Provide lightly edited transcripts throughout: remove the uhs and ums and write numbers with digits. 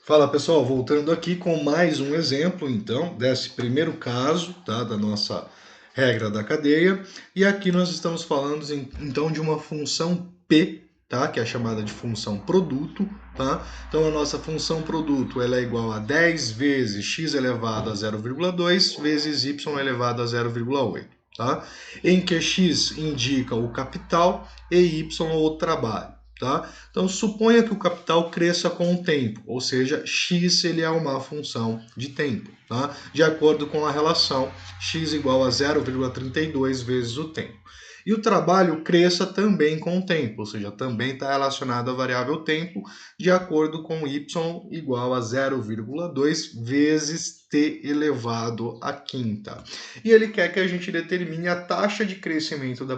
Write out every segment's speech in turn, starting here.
Fala pessoal, voltando aqui com mais um exemplo então desse primeiro caso, tá, da nossa regra da cadeia. E aqui nós estamos falando então de uma função P, tá, que é chamada de função produto, tá? Então a nossa função produto ela é igual a 10 vezes x elevado a 0,2 vezes y elevado a 0,8, tá? Em que x indica o capital e y o trabalho. Tá? Então, suponha que o capital cresça com o tempo, ou seja, x ele é uma função de tempo, tá? De acordo com a relação x igual a 0,32 vezes o tempo. E o trabalho cresça também com o tempo, ou seja, também está relacionado à variável tempo, de acordo com y igual a 0,2 vezes t elevado à quinta. E ele quer que a gente determine a taxa de crescimento da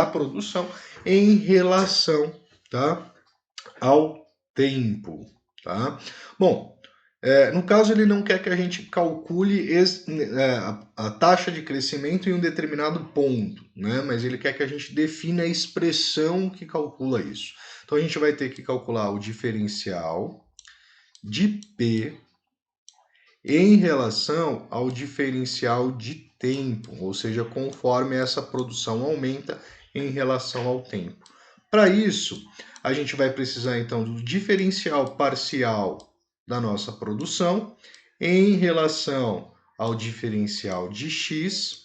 produção em relação, tá, ao tempo. Tá? Bom, no caso ele não quer que a gente calcule a taxa de crescimento em um determinado ponto, né? Mas ele quer que a gente defina a expressão que calcula isso. Então a gente vai ter que calcular o diferencial de P em relação ao diferencial de tempo, ou seja, conforme essa produção aumenta em relação ao tempo. Para isso, a gente vai precisar então do diferencial parcial da nossa produção em relação ao diferencial de x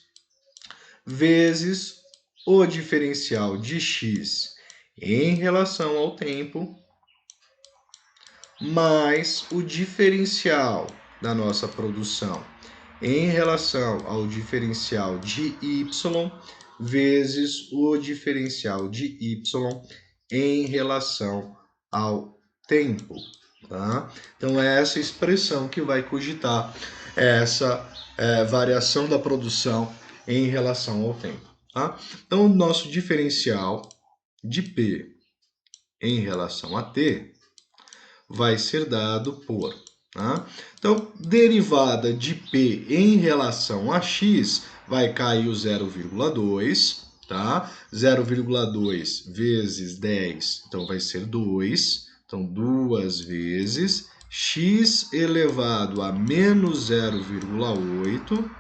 vezes o diferencial de x em relação ao tempo mais o diferencial da nossa produção em relação ao diferencial de y vezes o diferencial de y em relação ao tempo. Tá? Então, é essa expressão que vai cogitar essa variação da produção em relação ao tempo. Tá? Então, o nosso diferencial de P em relação a T vai ser dado por. Tá? Então, derivada de P em relação a x vai cair o 0,2, tá? 0,2 vezes 10, então vai ser 2. Então, 2 vezes x elevado a menos 0,8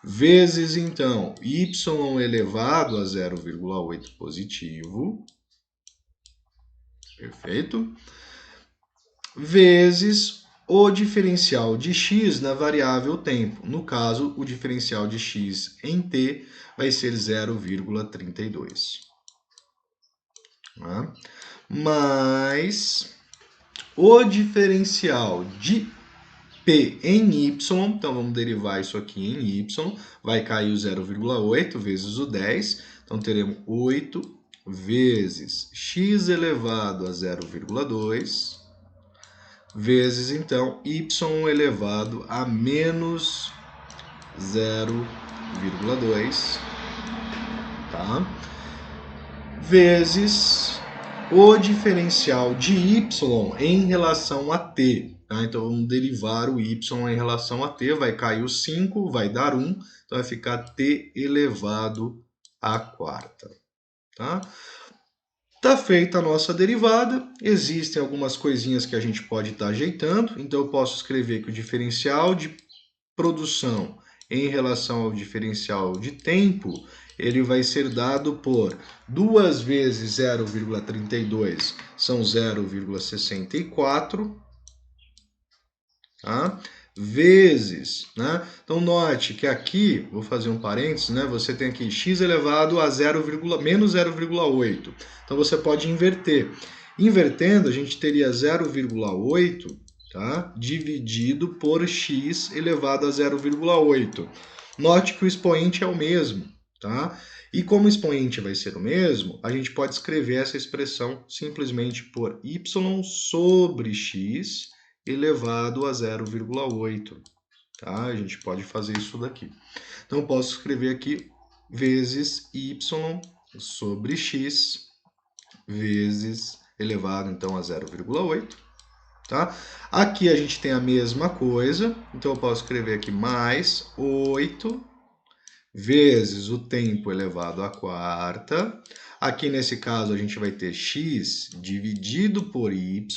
vezes, então, y elevado a 0,8 positivo. Perfeito? Vezes o diferencial de x na variável tempo. No caso, o diferencial de x em t vai ser 0,32. Tá? Mais o diferencial de p em y, então vamos derivar isso aqui em y, vai cair o 0,8 vezes o 10, então teremos 8 vezes x elevado a 0,2 vezes, então, y elevado a menos 0,2, tá? Vezes o diferencial de y em relação a t. Tá? Então, vamos derivar o y em relação a t, vai cair o 5, vai dar 1, então vai ficar t elevado à quarta. Tá? Tá feita a nossa derivada, existem algumas coisinhas que a gente pode estar ajeitando, então eu posso escrever que o diferencial de produção em relação ao diferencial de tempo, ele vai ser dado por 2 vezes 0,32 são 0,64, tá? Vezes, né? Então note que aqui, vou fazer um parênteses, né? Você tem aqui x elevado a menos 0,8. Então você pode inverter. Invertendo, a gente teria 0,8, tá? Dividido por x elevado a 0,8. Note que o expoente é o mesmo, tá? E como o expoente vai ser o mesmo, a gente pode escrever essa expressão simplesmente por y sobre x elevado a 0,8. Tá? A gente pode fazer isso daqui. Então, eu posso escrever aqui vezes y sobre x vezes elevado, então, a 0,8. Tá? Aqui a gente tem a mesma coisa, então eu posso escrever aqui mais 8 vezes o tempo elevado à quarta. Aqui nesse caso a gente vai ter x dividido por y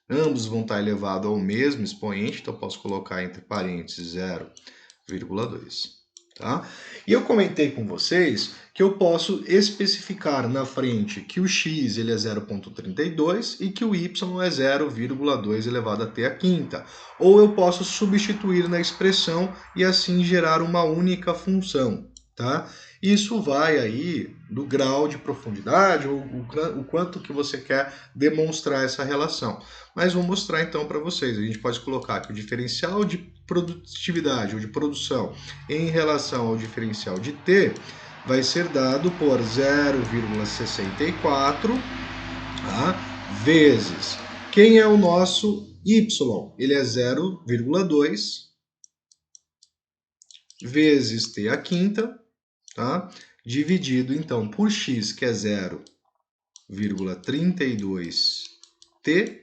ambos vão estar elevados ao mesmo expoente, então eu posso colocar entre parênteses 0,2. Tá? E eu comentei com vocês que eu posso especificar na frente que o x ele é 0,32 e que o y é 0,2 elevado até a quinta. Ou eu posso substituir na expressão e assim gerar uma única função. Tá? Isso vai aí do grau de profundidade ou o quanto que você quer demonstrar essa relação. Mas vou mostrar então para vocês. A gente pode colocar que o diferencial de produtividade ou de produção em relação ao diferencial de t vai ser dado por 0,64, tá? Vezes quem é o nosso y? Ele é 0,2 vezes t a quinta, tá? Dividido então por x, que é 0,32t,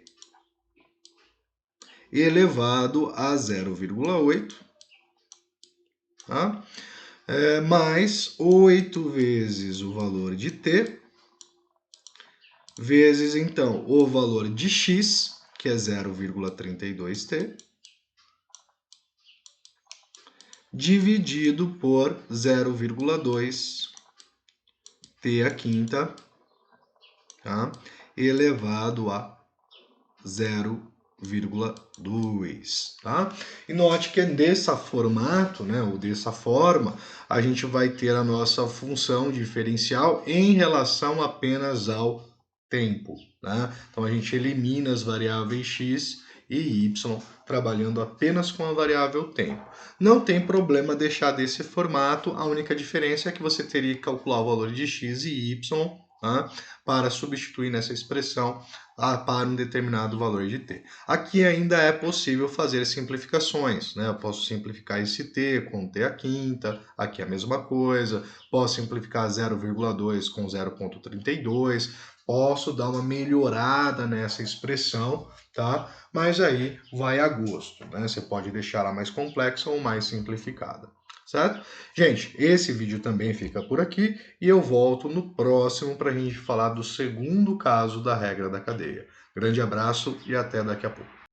elevado a 0,8, tá? Mais 8 vezes o valor de t, vezes então o valor de x, que é 0,32t, dividido por 0,2 t a quinta, tá? Elevado a 0,2, tá? E note que desse formato, né, ou dessa forma, a gente vai ter a nossa função diferencial em relação apenas ao tempo, né? Então a gente elimina as variáveis x e y, trabalhando apenas com a variável tempo. Não tem problema deixar desse formato, a única diferença é que você teria que calcular o valor de x e y, tá? Para substituir nessa expressão para um determinado valor de t. Aqui ainda é possível fazer simplificações, né? Eu posso simplificar esse t com t a quinta, aqui é a mesma coisa, posso simplificar 0,2 com 0,32, posso dar uma melhorada nessa expressão, tá? Mas aí vai a gosto, né? Você pode deixar ela mais complexa ou mais simplificada, certo? Gente, esse vídeo também fica por aqui e eu volto no próximo para a gente falar do segundo caso da regra da cadeia. Grande abraço e até daqui a pouco.